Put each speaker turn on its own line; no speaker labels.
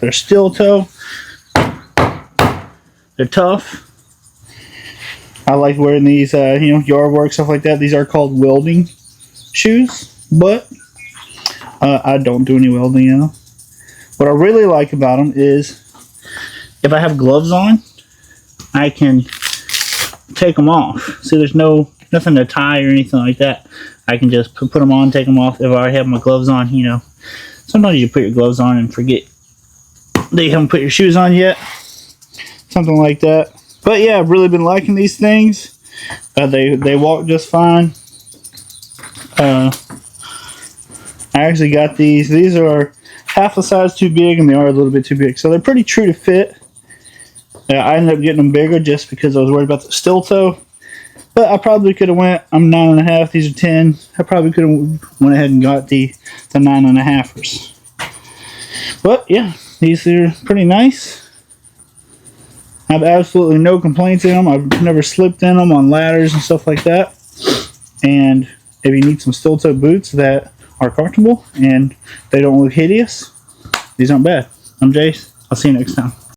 They're steel toe. They're tough. I like wearing these, yard work, stuff like that. These are called welding shoes, but I don't do any welding, What I really like about them is if I have gloves on, I can take them off. See, there's nothing to tie or anything like that. I can just put them on, take them off. If I already have my gloves on, sometimes you put your gloves on and forget that you haven't put your shoes on yet. Something like that. But yeah, I've really been liking these things. They walk just fine. I actually got these. These are half a size too big, and they are a little bit too big. So they're pretty true to fit. I ended up getting them bigger just because I was worried about the steel toe. But I probably could have went, I'm 9.5, these are 10. I probably could have went ahead and got the 9.5ers. But yeah, these are pretty nice. I have absolutely no complaints in them. I've never slipped in them on ladders and stuff like that. And if you need some steel toe boots that are comfortable and they don't look hideous, these aren't bad. I'm Jace. I'll see you next time.